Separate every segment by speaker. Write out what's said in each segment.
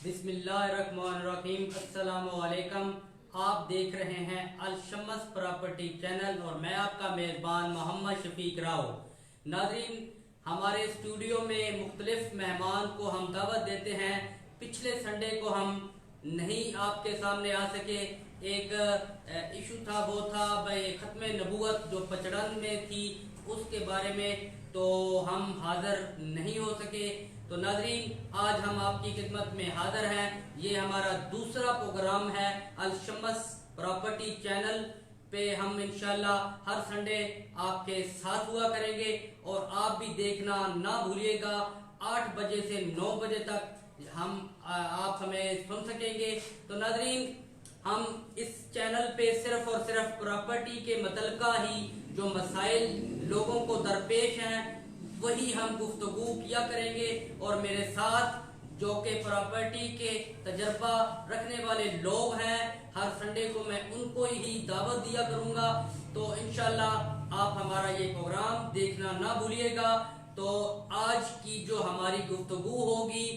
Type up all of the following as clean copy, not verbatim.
Speaker 1: बिस्मिल्लाहिर्रहमानिर्रहीम। अस्सलामुअलैकुम। आप देख रहे हैं अल-शम्स प्रॉपर्टी चैनल और मैं आपका मेज़बान मोहम्मद शफीक राव। नाज़रीन, हमारे स्टूडियो में मुख्तलिफ मेहमान को हम दावत देते हैं। पिछले संडे को हम नहीं आपके सामने आ सके, एक इशू था, वो था भाई ख़त्म नबूवत जो पचड़न में थी उसके बारे में, तो हम हाज़िर नहीं हो सके। तो नाज़रीन, आज हम आपकी खिदमत में हाज़िर हैं। ये हमारा दूसरा प्रोग्राम है अल-शम्स प्रॉपर्टी चैनल पे। हम इंशाल्लाह हर संडे आपके साथ हुआ करेंगे और आप भी देखना ना भूलिएगा। 8 बजे से 9 बजे तक आप हमें सुन सकेंगे। तो नाज़रीन, हम इस चैनल पे सिर्फ और सिर्फ प्रॉपर्टी के मुतल्लिका ही जो मसाइल लोगों को दरपेश हैं वही हम गुफ्तगू किया करेंगे, और मेरे साथ जो कि प्रॉपर्टी के तजर्बा रखने वाले लोग हैं, हर संडे को मैं उनको ही दावत दिया करूंगा। तो इंशाल्लाह आप हमारा ये प्रोग्राम देखना ना भूलिएगा। तो आज की जो हमारी गुफ्तगू होगी,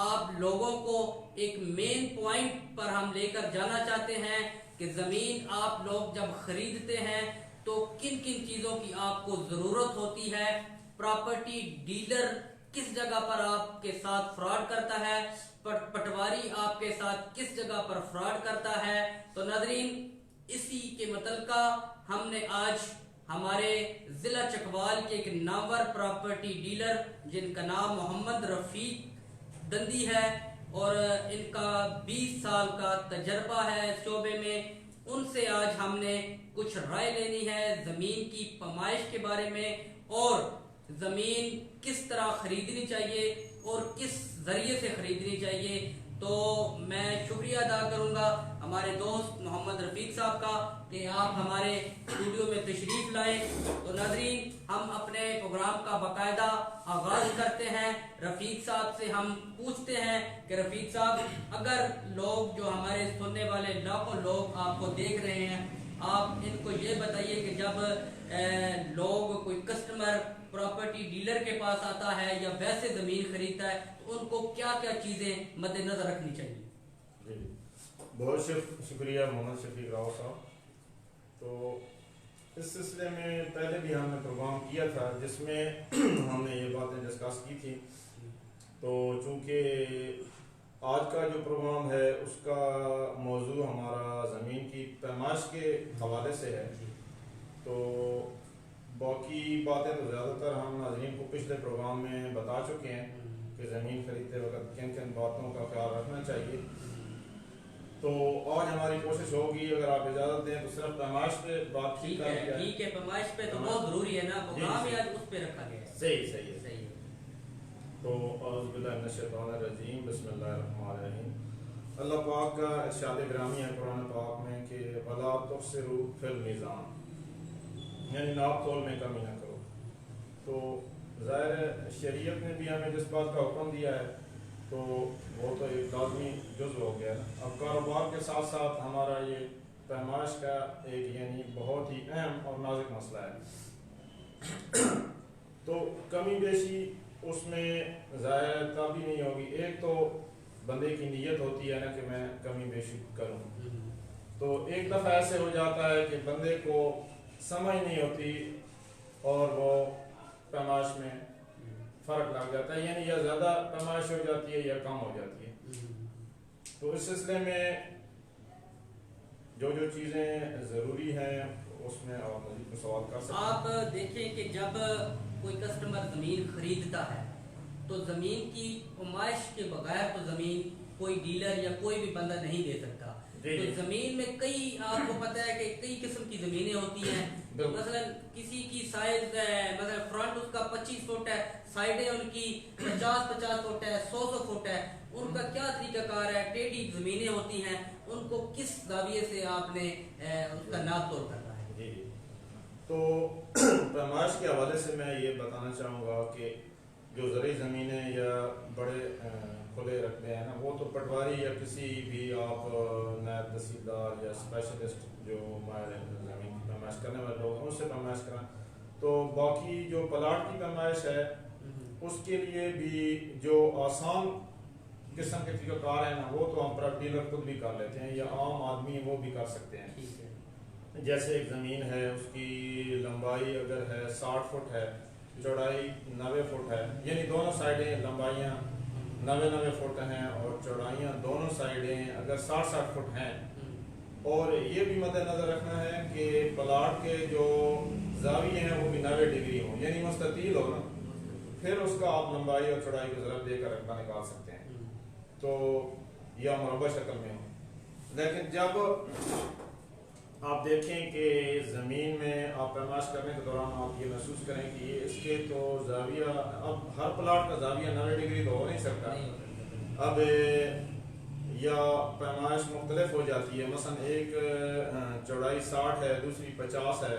Speaker 1: आप लोगों को एक मेन पॉइंट पर हम लेकर जाना चाहते हैं कि जमीन आप लोग जब खरीदते हैं तो किन किन चीजों की आपको जरूरत होती है। प्रॉपर्टी डीलर किस जगह पर आपके साथ फ्रॉड करता है, पटवारी आपके साथ किस जगह पर फ्रॉड करता है। तो नाज़रीन, इसी के मुतल्लिका हमने आज हमारे जिला चकवाल के एक नामवर प्रॉपर्टी डीलर जिनका नाम मोहम्मद रफीक दंदी है और इनका 20 साल का तजर्बा है इस शोबे में, उनसे आज हमने कुछ राय लेनी है जमीन की पैमाइश के बारे में और जमीन किस तरह खरीदनी चाहिए और किस जरिए से खरीदनी चाहिए। तो मैं शुक्रिया अदा करूंगा हमारे दोस्त मोहम्मद रफीक साहब का कि आप हमारे स्टूडियो में तशरीफ लाए। तो नाज़रीन, हम अपने प्रोग्राम का बाकायदा आगाज करते हैं। रफीक साहब से हम पूछते हैं कि रफीक साहब, अगर लोग जो हमारे सुनने वाले लाखों लोग आपको देख रहे हैं, आप इनको ये बताइए कि जब लोग कोई कस्टमर प्रॉपर्टी डीलर के पास आता है या वैसे जमीन खरीदता है तो उनको क्या क्या चीजें मद्देनजर रखनी चाहिए।
Speaker 2: जी, बहुत शुक्रिया मोहम्मद शफीक राव साहब। तो इस सिलसिले में पहले भी हमने प्रोग्राम किया था जिसमें हमने ये बातें डिस्कस की थी। तो चूँकि आज का जो प्रोग्राम है उसका मौजू हमारा ज़मीन की पैमाइश के हवाले से है, तो बाकी बातें तो ज़्यादातर हम नाज़रीन को पिछले प्रोग्राम में बता चुके हैं कि ज़मीन खरीदते वक्त किन किन बातों का ख्याल रखना चाहिए। तो आज हमारी कोशिश होगी, अगर आप इजाज़त दें, तो सिर्फ पैमाइश पे बात
Speaker 1: ठीक है, पैमाइश पे तो बहुत ज़रूरी है ना, प्रोग्राम ही आज उस पे रखा गया है।
Speaker 2: सही है। तो औज़ुबिल्लाहिमिनश्शैतानिर्रजीम, बिस्मिल्लाहिर्रहमानिर्रहीम। अल्लाह पाक का इरशाद ग्रामी है कुरान पाक में कि वला तुफ़सिरू फिल मीज़ान, यानी नाप तोल में कमी ना करो। तो ज़ाहिर शरीयत ने भी हमें जिस बात का हुक्म दिया है तो वो तो एक लाज़मी जुज़्व हो गया। अब कारोबार के साथ साथ हमारा ये पैमाइश का एक यानी बहुत ही अहम और नाजुक मसला है। तो कमी बेशी उसमें ज़ाहिर तभी नहीं होगी। एक तो बंदे की नीयत होती है ना कि मैं कमी बेशी करूँ, तो एक दफ़ा ऐसे हो जाता है कि बंदे को समझ नहीं होती और वो पैमाइश में फ़र्क लग जाता है, यानी या ज़्यादा पैमाइश हो जाती है या कम हो जाती है। तो इस सिलसिले में जो जो चीज़ें ज़रूरी हैं उसमें आप मज़ीद सवाल कर सकते हैं।
Speaker 1: आप देखें कि जब कोई कस्टमर जमीन खरीदता है तो जमीन की पैमाइश के बगैर तो जमीन कोई डीलर या कोई भी बंदा नहीं दे सकता। तो जमीन में कई, आपको पता है कि कई किस्म की जमीनें होती हैं। तो मसलन किसी की साइज मतलब फ्रंट उसका 25 फुट है, साइडें उनकी 50-50 फुट है, 100 फुट है, उनका क्या तरीकाकार है। टेढ़ी जमीनें होती हैं, उनको किस जाविये से आपने उसका नाप तोल करना है।
Speaker 2: जी, तो पैमाइश के हवाले से मैं ये बताना चाहूँगा कि जो ज़रूरी ज़मीनें या बड़े खुले रखते हैं ना, वो तो पटवारी या किसी भी आप नायब तहसीलदार या स्पेशलिस्ट जो माहिर ज़मीन की पैमाइश करने वाले लोग हैं उनसे पैमाइश कराएं। तो बाकी जो प्लाट की पैमाइश है उसके लिए भी जो आसान قسم کے طریقہ کار ہیں نا وہ تو ہم پراپرٹی ڈیلر خود بھی کر لیتے ہیں یا عام آدمی وہ بھی کر سکتے ہیں.
Speaker 1: ٹھیک ہے.
Speaker 2: جیسے ایک زمین ہے اس کی لمبائی اگر ہے 60 فٹ ہے, چوڑائی 90 فٹ ہے, یعنی دونوں سائڈیں لمبائیاں 90 فٹ ہیں اور چوڑائیاں دونوں سائڈیں اگر 60 فٹ ہیں, اور یہ بھی مد نظر رکھنا ہے کہ پلاٹ کے جو زاویے ہیں وہ بھی 90 ڈگری ہوں, یعنی مستطیل ہو نا, پھر اس کا آپ لمبائی اور چوڑائی کو ضرب دے کر رقبہ نکال سکتے ہیں. تو یا مربع شکل میں ہو. لیکن جب آپ دیکھیں کہ زمین میں آپ پیمائش کرنے کے دوران آپ یہ محسوس کریں کہ یہ اس کے تو زاویہ, اب ہر پلاٹ کا زاویہ 90 ڈگری تو ہو نہیں سکتا, اب یا پیمائش مختلف ہو جاتی ہے, مثلا ایک چوڑائی 60 ہے, دوسری 50 ہے,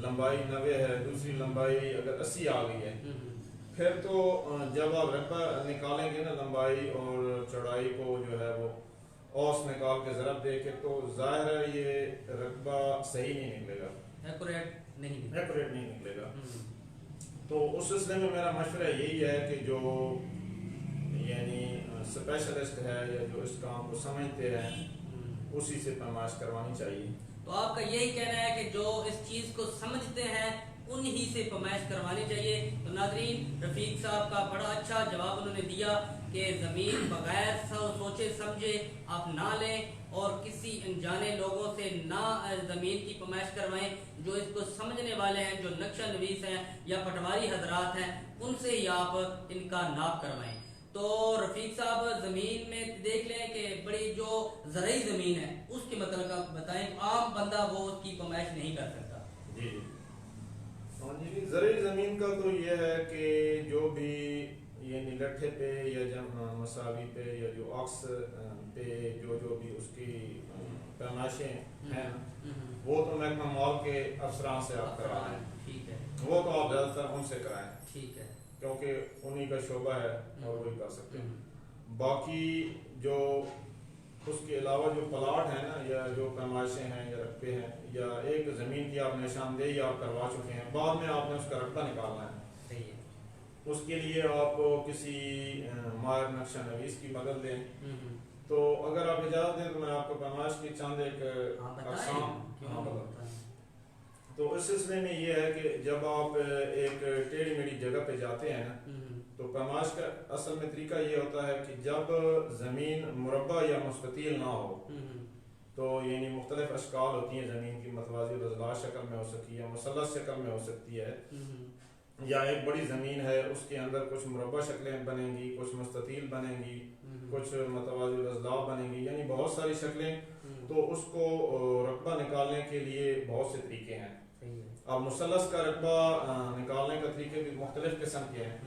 Speaker 2: لمبائی 90 ہے, دوسری لمبائی اگر 80 آ گئی ہے, پھر تو جب آپ رقبہ نکالیں گے نا لمبائی اور چوڑائی کو جو ہے وہ اوس نکال کے ضرب دے کے, تو ظاہر ہے یہ رقبہ صحیح نہیں نکلے گا,
Speaker 1: ایکوریٹ نہیں
Speaker 2: نکلے گا. تو اس سلسلے میں میرا مشورہ یہی ہے کہ جو یعنی اسپیشلسٹ ہے یا جو اس کام کو سمجھتے ہیں اسی سے پیمائش کروانی چاہیے.
Speaker 1: تو آپ کا یہی کہنا ہے کہ جو اس چیز کو سمجھتے ہیں انہی سے پیمائش کروانی چاہیے. تو ناظرین, رفیق صاحب کا بڑا اچھا جواب انہوں نے دیا کہ زمین بغیر سوچے سمجھے آپ نہ لیں اور کسی انجانے لوگوں سے نہ زمین کی پیمائش کروائیں. جو اس کو سمجھنے والے ہیں, جو نقشہ نویس ہیں یا پٹواری حضرات ہیں, ان سے ہی آپ ان کا ناپ کروائیں. تو رفیق صاحب, زمین میں دیکھ لیں کہ بڑی جو زرعی زمین ہے اس کے متعلق بتائیں. عام بندہ وہ اس کی پیمائش نہیں کر سکتا.
Speaker 2: جی, زرعی زمین کا تو یہ ہے کہ جو بھی یعنی لٹھے پہ یا مساوی پہ یا جو عکس پہ جو بھی اس کی پیمائشیں ہیں وہ تو محکمہ مال کے افسران سے آپ کرائیں.
Speaker 1: ٹھیک ہے,
Speaker 2: وہ تو آپ زیادہ تر ان سے کرائیں.
Speaker 1: ٹھیک ہے,
Speaker 2: کیونکہ انہی کا شعبہ ہے اور وہی کر سکتے ہیں. باقی جو اس کے علاوہ جو پلاٹ ہیں نا یا جو پیمائشیں ہیں یا رقبے ہیں یا ایک زمین کی آپ نشاندہی آپ کروا چکے ہیں, بعد میں آپ نے اس کا رقبہ نکالنا ہے. اس کے لیے آپ کسی ماہر نقشہ نویس کی مدد لیں. تو اگر آپ اجازت دیں تو میں آپ کو پیمائش کی چند ایک اقسام تو اس سلسلے میں یہ ہے کہ جب آپ ایک ٹیڑھی میڑھی جگہ پہ جاتے ہیں نا, تو پیمائش کا اصل میں طریقہ یہ ہوتا ہے کہ جب زمین مربع یا مستطیل نہ ہو, تو یعنی مختلف اشکال ہوتی ہیں زمین کی, متوازی الاضلاع شکل میں ہو سکتی ہے, مثلث شکل میں ہو سکتی ہے, یا ایک بڑی زمین ہے اس کے اندر کچھ مربع شکلیں بنیں گی, کچھ مستطیل بنیں گی, کچھ متوازی الاضلاع بنیں گی, یعنی بہت ساری شکلیں. تو اس کو رقبہ نکالنے کے لیے بہت سے طریقے ہیں. اب مثلث کا رقبہ نکالنے کا طریقے بھی مختلف قسم کے ہیں.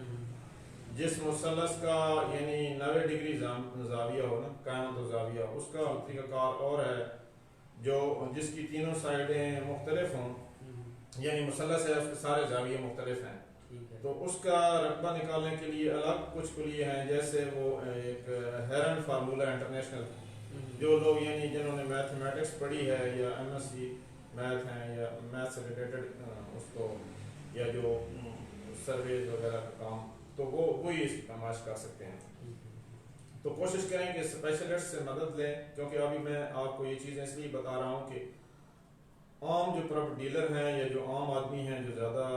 Speaker 2: جس مثلث کا یعنی 90 ڈگری زاویہ ہو نا, قائمت و زاویہ, اس کا طریقہ کار اور ہے جو جس کی تینوں سائڈیں مختلف ہوں, یعنی مثلث ہے اس کے سارے زاویے مختلف ہیں. تو اس کا رقبہ نکالنے کے لیے الگ کچھ کلیے ہیں, جیسے وہ ایک ہیرن فارمولا انٹرنیشنل, جو لوگ یعنی جنہوں نے میتھمیٹکس پڑھی ہے یا ایم ایس سی میتھ ہیں یا میتھ سے ریلیٹڈ اس کو یا جو سرویز وغیرہ کا کام, تو وہی اس کی پیمائش کر سکتے ہیں. تو کوشش کریں کہ اسپیشلسٹ سے مدد لیں, کیونکہ ابھی میں آپ کو یہ چیزیں اس لیے بتا رہا ہوں کہ عام جو پراپرٹی ڈیلر ہیں یا جو عام آدمی ہیں جو زیادہ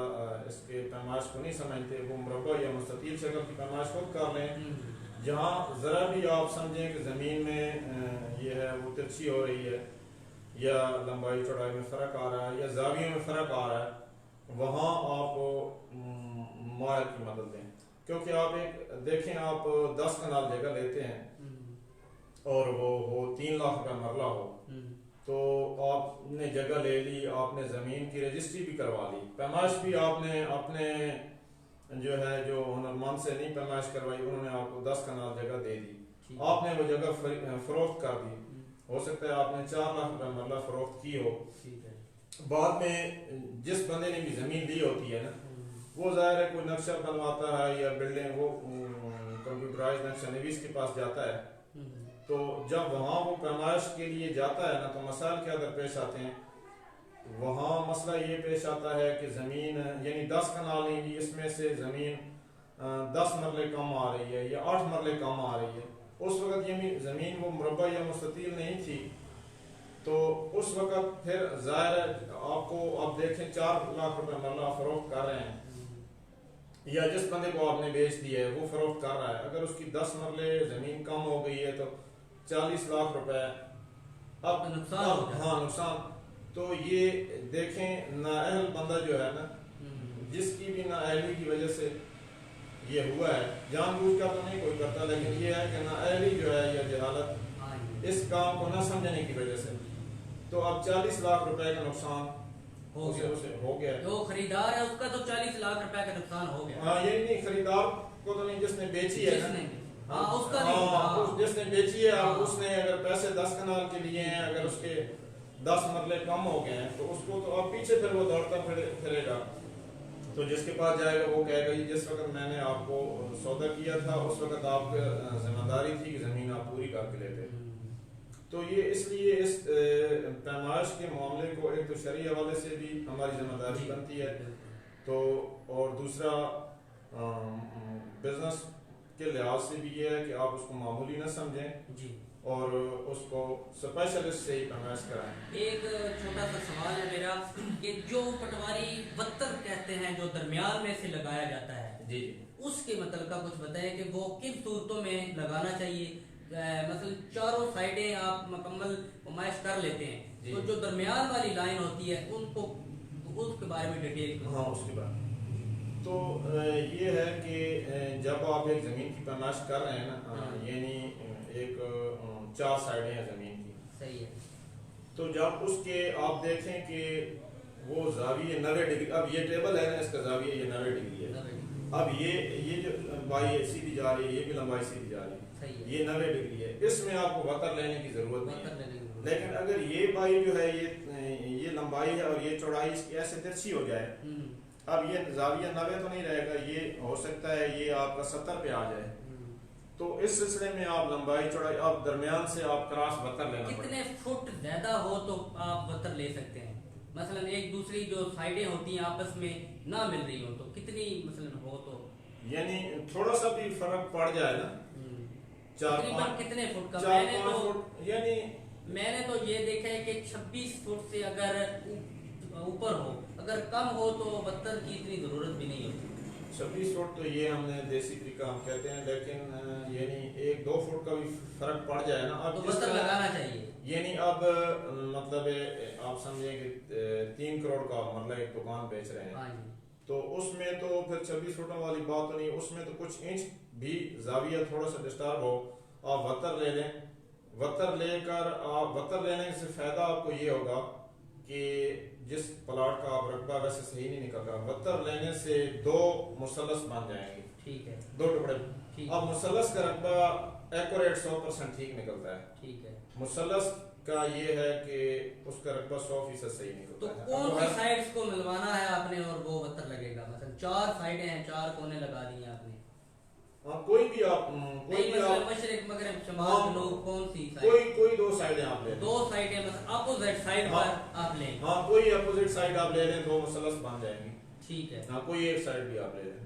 Speaker 2: اس کے پیمائش کو نہیں سمجھتے, وہ مربع یا مستطیل شکل کی پیمائش خود کر لیں. جہاں ذرا بھی آپ سمجھیں کہ زمین میں یہ ہے وہ ترچھی ہو رہی ہے یا لمبائی چوڑائی میں فرق آ رہا ہے یا زاویوں میں فرق آ رہا ہے, وہاں آپ ماہر کی مدد لیں. کیونکہ آپ ایک دیکھیں, آپ 10 کنال جگہ لیتے ہیں اور وہ 3 لاکھ کا مرلہ ہو, تو آپ نے جگہ لے لی, آپ نے زمین کی رجسٹری بھی کروا لی, پیمائش بھی آپ نے اپنے جو ہے جو ہنرمند سے نہیں پیمائش کروائی, انہوں نے آپ کو 10 کنال جگہ دے دی, آپ نے وہ جگہ فروخت کر دی. ہو سکتا ہے آپ نے 4 لاکھ کا مرلہ فروخت کی ہو, بعد میں جس بندے نے بھی زمین لی ہوتی ہے نا, وہ ظاہر ہے کوئی نقشہ بنواتا ہے یا بلڈنگ, وہ کمپیوٹرائز نقشہ نویس کے پاس جاتا ہے. تو جب وہاں وہ پیمائش کے لیے جاتا ہے نا, تو مسائل کیا درپیش آتے ہیں. وہاں مسئلہ یہ پیش آتا ہے کہ زمین یعنی 10 کنال نہیں, اس میں سے زمین 10 مرلے کم آ رہی ہے یا 8 مرلے کم آ رہی ہے, उस वक्त ये ज़मीन वो मुरब्बा या मुस्ततील नहीं थी, तो उस वक्त फिर ज़ाहिर है आपको आप देखें 4 लाख रुपए मरला फरोख्त कर रहे हैं, या जिस बंदे को आपने बेच दिया है वो फरोख्त कर रहा है, अगर उसकी 10 मरले ज़मीन कम हो गई है तो 40 लाख रुपए अब नुकसान। हाँ नुकसान। तो ये देखें नाअहल बंदा जो है ना, जिसकी भी नाअहली की वजह से ये हुआ है, जानबूझकर तो नहीं कोई करता, लेकिन ये है कि नाअहली जो है या जहालत इस काम को ना समझने की वजह से, तो अब 40 लाख रुपए का नुकसान हो गया।
Speaker 1: जो खरीदार है उसका तो 40 लाख रुपए का नुकसान हो गया।
Speaker 2: हाँ ये नहीं, खरीदार को तो नहीं, जिसने बेची है ना,
Speaker 1: उसका नहीं,
Speaker 2: जिसने बेची है, अब उसने अगर पैसे 10 कनाल के लिए हैं, अगर उसके 10 मरले कम हो गए हैं तो उसको तो अब पीछे फिर वो दौड़ता फिरेगा। तो जिसके पास जाएगा वो कहेगा जिस वक्त मैंने आपको सौदा किया था उस वक्त आपकी जिम्मेदारी थी कि जमीन आप पूरी करके लेते। तो ये इसलिए इस पैमाइश के मामले को एक तो शरई हवाले से भी हमारी जिम्मेदारी बनती है, तो और दूसरा बिजनेस के लिहाज से भी ये है कि आप उसको मामूली न समझें
Speaker 1: जी,
Speaker 2: और उसको स्पेशलिस्ट से ही पैमाइश कराएं।
Speaker 1: एक छोटा सा सवाल है मेरा कि जो पटवारी बत्तर कहते हैं जो दरमियान में से लगाया जाता है
Speaker 2: जी,
Speaker 1: उसके मतलब का कुछ बताएं कि वो किन सूरतों में लगाना चाहिए। मतलब चारों साइडें आप मुकम्मल पैमाइश कर लेते हैं, तो जो दरमियान वाली लाइन होती है उनको उसके बारे में डिटेल।
Speaker 2: हाँ उसके बारे तो ये है कि जब आप एक ज़मीन की पैमाइश कर रहे हैं ना, यानी एक 4 साइडें हैं ज़मीन की,
Speaker 1: सही है,
Speaker 2: तो जब उसके आप देखें कि वो ज़ाविये 90 डिग्री, अब ये टेबल है ना इसका ज़ाविया ये 90 डिग्री है, अब ये जो लंबाई सीधी जा रही है, ये भी लंबाई सीधी जा रही है, ये 90 डिग्री है, इसमें आपको वतर लेने की जरूरत नहीं है। लेकिन अगर ये बाई जो है ये लंबाई है और ये चौड़ाई इसकी ऐसे तिरछी हो जाए, अब ये जाविया 90 तो नहीं रहेगा, ये हो सकता है ये आपका 70 पे आ जाए, तो इस सिलसिले में आप लंबाई चौड़ाई आप दरमियान से आप क्रॉस वतर लेना पड़ेगा।
Speaker 1: कितने फुट ज्यादा हो तो आप वतर ले सकते हैं? मसलन एक दूसरी जो साइडें होती हैं आपस में ना मिल रही हो तो कितनी मसलन हो तो,
Speaker 2: यानी थोड़ा सा भी फर्क पड़ जाए ना, 4-5
Speaker 1: कितने फुट का? मैंने तो ये देखा है कि 26 फुट से अगर ऊपर हो, अगर कम हो तो वतर की इतनी जरूरत भी नहीं होती।
Speaker 2: 26 फुट तो ये हमने देसी तरीका हम कहते हैं, लेकिन यानी 1-2 फुट का भी फर्क पड़ जाए ना, अब
Speaker 1: तो वतर लगाना चाहिए।
Speaker 2: यानी अब मतलब आप समझे कि 3 करोड़ का मतलब एक दुकान बेच रहे हैं, तो उसमें तो फिर 26 फुटों वाली बात तो नहीं, उसमें तो कुछ इंच भी जाविया थोड़ा सा डिस्टर्ब हो, आप वतर ले लें, वतर लेकर आप वतर लेने से फायदा आपको ये होगा कि जिस प्लाट का आप रकबा वैसे सही नहीं निकल रहा, वतर लेने से 2 मुसलस बन जाएंगे, ठीक है, 2 टुकड़े। अब मुसलस का रकबा एक्यूरेट 100% ठीक निकलता है, ठीक है। मुसलस का ये है कि उसका रकबा 100% सही निकलता है।
Speaker 1: तो कौन सी साइड्स को मिलवाना है आपने और वो वतर लगेगा? मतलब 4 साइडें हैं, 4 कोने लगा दिए आपने,
Speaker 2: कोई भी आप
Speaker 1: मशरिक मगरिब शमाल जनूब कौन सी
Speaker 2: साइड, कोई 2 साइडें आप ले,
Speaker 1: 2 साइडें मतलब अपोजिट साइड पर आप लें,
Speaker 2: हाँ कोई अपोजिट साइड आप ले लें, 2 मुसलस बन जाएंगी,
Speaker 1: ठीक है।
Speaker 2: हाँ कोई एक साइड भी आप ले लें।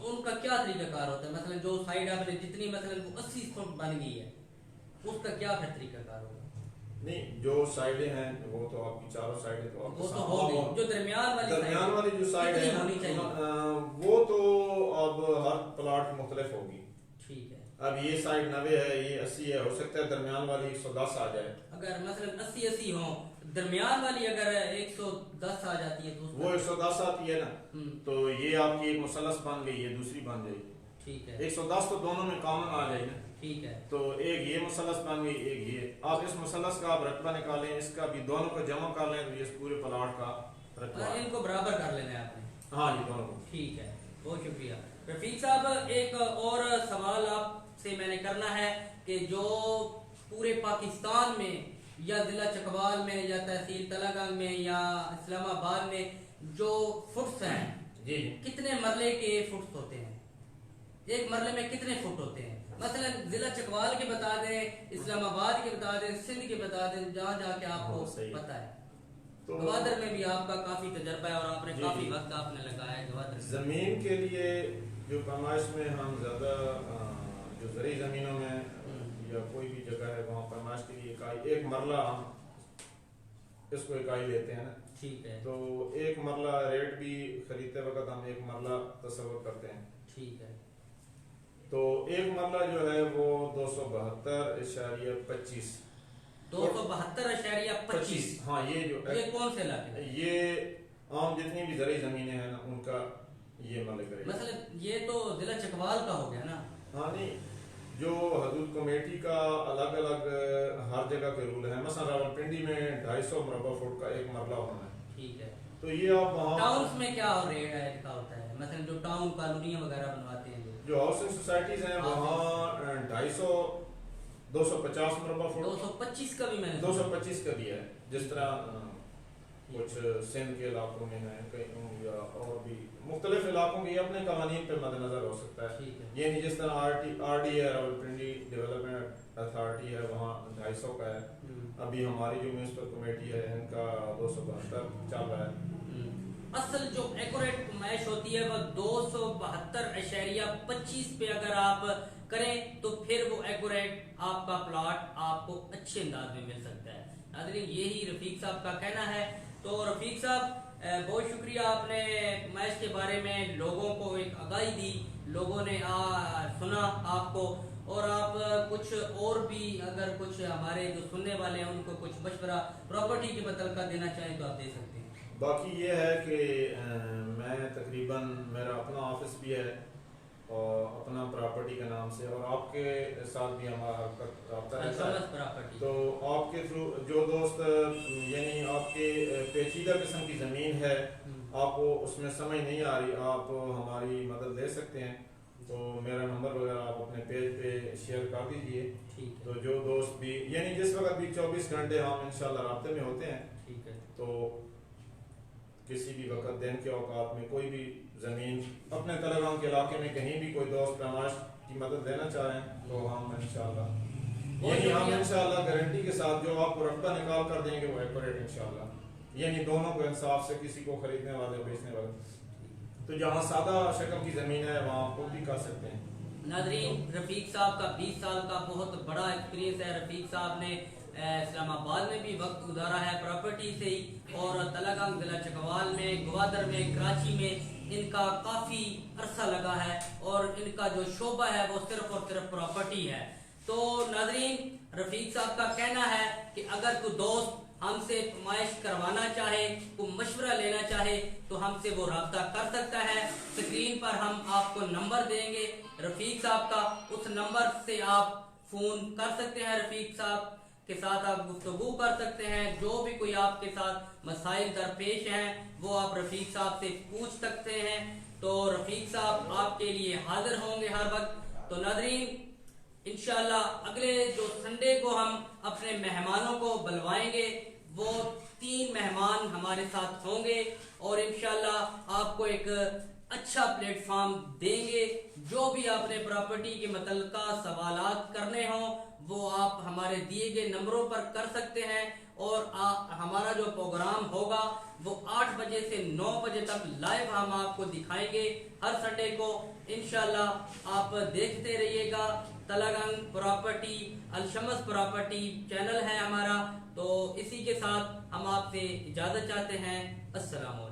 Speaker 1: उनका क्या तरीकाकार होता है? मतलब जो साइड आपने जितनी मतलब 80 फुट बन गई है उसका क्या फिर तरीकाकार होगा?
Speaker 2: नहीं, जो साइडें हैं वो तो आपकी चारों साइडें तो आपको
Speaker 1: वो तो होगी, जो दरमियान वाली
Speaker 2: जो साइड है वो तो अब हर प्लॉट मुख्तलिफ होगी, ठीक है। अब ये साइड 90 है, ये 80 है, हो सकता है दरमियान वाली 110 आ जाए।
Speaker 1: अगर मतलब 80-80 हो, दरमियान वाली अगर 110 आ जाती है तो
Speaker 2: वो 110 आती है ना, तो ये आपकी एक मुसलस बन गई है, दूसरी बन जाएगी, ठीक है। 110 तो दोनों में कॉमन आ जाएगी, ठीक है। तो एक ये मुसलस बन गई, एक ये, आप इस मुसलस का आप रकबा निकालें, इसका भी दोनों को जमा कर लें तो ये पूरे प्लॉट का रकबा, इनको बराबर कर लेना है आपने, हाँ ये दोनों को, ठीक है। बहुत शुक्रिया रफीक साहब। एक और सवाल आपसे मैंने करना है कि जो पूरे पाकिस्तान में या जिला चकवाल में या तहसील तलागंग में या इस्लामाबाद में जो फुट्स हैं जी, कितने मरले के फुट्स होते हैं? एक मरले में कितने फुट होते हैं? मसलन जिला चकवाल के बता दें, इस्लामाबाद के बता दें, सिंध के बता दें, जहाँ जहाँ के आपको पता है। तो गवादर में भी आपका काफी तजर्बा है और आपने काफी वक्त आपने लगाया है गवादर। जमीन के लिए जो पैमाइश में हम ज्यादा जो ज़री जमीनों में पैमाइश के लिए इकाई, एक मरला हम इसको इकाई लेते हैं ना,
Speaker 1: ठीक है,
Speaker 2: तो एक मरला रेट भी खरीदते वक्त हम एक मरला तस्वर करते हैं,
Speaker 1: ठीक है।
Speaker 2: तो एक मरला जो है वो 272.25
Speaker 1: 272.25।
Speaker 2: हाँ, ये जो
Speaker 1: ये कौन से इलाके?
Speaker 2: ये आम जितनी भी ज़रूरी ज़मीनें हैं ना उनका ये मालिक रहेगा।
Speaker 1: मतलब ये तो जिला चकवाल का हो गया ना?
Speaker 2: हाँ नहीं, जो हदूद कमेटी का अलग अलग हर जगह के रूल है, मसलन रावलपिंडी में 250 मुरब्बा फुट का एक मरला होना है,
Speaker 1: ठीक है।
Speaker 2: तो ये आप वहाँ
Speaker 1: टाउन्स में क्या रेट का होता है? मतलब जो टाउन कॉलोनियां वगैरह बनवाते हैं
Speaker 2: जो हाउसिंग सोसाइटीज हैं वहाँ 250 250 मुरब्बा फुट
Speaker 1: 225 का भी मैंने
Speaker 2: 225 का दिया है, जिस तरह कुछ सिंध के इलाकों में है कहीं या और भी मुख्तलिफ इलाकों के अपने कवानीन पे मद्देनजर हो सकता है।
Speaker 1: ठीक है।
Speaker 2: ये नहीं जिस तरह RD है, रावलपिंडी डेवलपमेंट अथॉरिटी है, वहाँ 250 का है। अभी हमारी जो म्यूनसिपल कमेटी है इनका 272 चल रहा है।
Speaker 1: असल जो एक्यूरेट मैच होती है वो 272.25 पे अगर आप करें तो फिर वो एक्यूरेट आपका प्लॉट आपको अच्छे अंदाज में मिल सकता है। नाज़रीन, यही रफीक साहब का कहना है। तो रफीक साहब बहुत शुक्रिया, आपने मैच के बारे में लोगों को एक आगाही दी, लोगों ने सुना आपको, और आप कुछ और भी अगर कुछ हमारे जो सुनने वाले हैं उनको कुछ मशवरा प्रॉपर्टी के बदल का देना चाहें तो आप दे सकते हैं।
Speaker 2: बाकी ये है कि मैं तकरीबन मेरा अपना ऑफिस भी है और अपना प्रॉपर्टी के नाम से, और आपके साथ भी हमारा रब्ता रहता है, तो आपके थ्रू जो दोस्त यानी आपके पेचीदा किस्म की ज़मीन है, आपको उसमें समझ नहीं आ रही, आप हमारी मदद ले सकते हैं। तो मेरा नंबर वगैरह आप अपने पेज पे शेयर कर दीजिए। तो जो दोस्त भी यानी जिस वक्त भी 24 घंटे हम इंशाल्लाह राब्ते में होते हैं,
Speaker 1: ठीक है,
Speaker 2: तो किसी भी वक्त दिन के औकात में कोई भी ज़मीन अपने तलगाम के इलाके में कहीं भी कोई दोस्त पैमाइश की मदद देना चाहें तो हम इंशाल्लाह यानी हम इंशाल्लाह गारंटी के साथ जो आपको रकबा निकाल कर देंगे वो एक्यूरेट इंशाल्लाह, यानी दोनों को इंसाफ से, किसी को खरीदने वाले बेचने वाले, तो जहाँ सादा शक्ल की ज़मीन है वहाँ आप भी कर सकते हैं।
Speaker 1: नाज़रीन, रफीक साहब का 20 साल का बहुत बड़ा एक्सपीरियंस है। रफीक साहब ने इस्लामाबाद में भी वक्त गुजारा है प्रॉपर्टी से ही, और तलागंग जिला चकवाल में, ग्वादर में, कराची में इनका काफ़ी अरसा लगा है, और इनका जो शोबा है वो सिर्फ और सिर्फ प्रॉपर्टी है। तो नाज़रीन, रफीक साहब का कहना है कि अगर कोई दोस्त हमसे पैमाइश करवाना चाहे, कोई मशवरा लेना चाहे तो हमसे वो रब्ता कर सकता है। स्क्रीन पर हम आपको नंबर देंगे रफीक साहब का, उस नंबर से आप फोन कर सकते हैं, रफीक साहब के साथ आप गुफ्तगू कर सकते हैं। जो भी कोई आपके साथ मसाइल दरपेश हैं वो आप रफीक साहब से पूछ सकते हैं। तो रफीक साहब आपके लिए हाजिर होंगे हर वक्त। तो नाज़रीन, इंशाल्लाह अगले जो संडे को हम अपने मेहमानों को बुलवाएंगे, वो 3 मेहमान हमारे साथ होंगे, और इंशाल्लाह आपको एक अच्छा प्लेटफॉर्म देंगे। जो भी आपने प्रॉपर्टी के मुतल्लिका सवालात करने हों वो आप हमारे दिए गए नंबरों पर कर सकते हैं, और हमारा जो प्रोग्राम होगा वो 8 बजे से 9 बजे तक लाइव हम आपको दिखाएंगे हर संडे को। इंशाल्लाह आप देखते रहिएगा। तलागंग प्रॉपर्टी, अलशमस प्रॉपर्टी चैनल है हमारा। तो इसी के साथ हम आपसे इजाज़त चाहते हैं। अस्सलाम वालेकुम।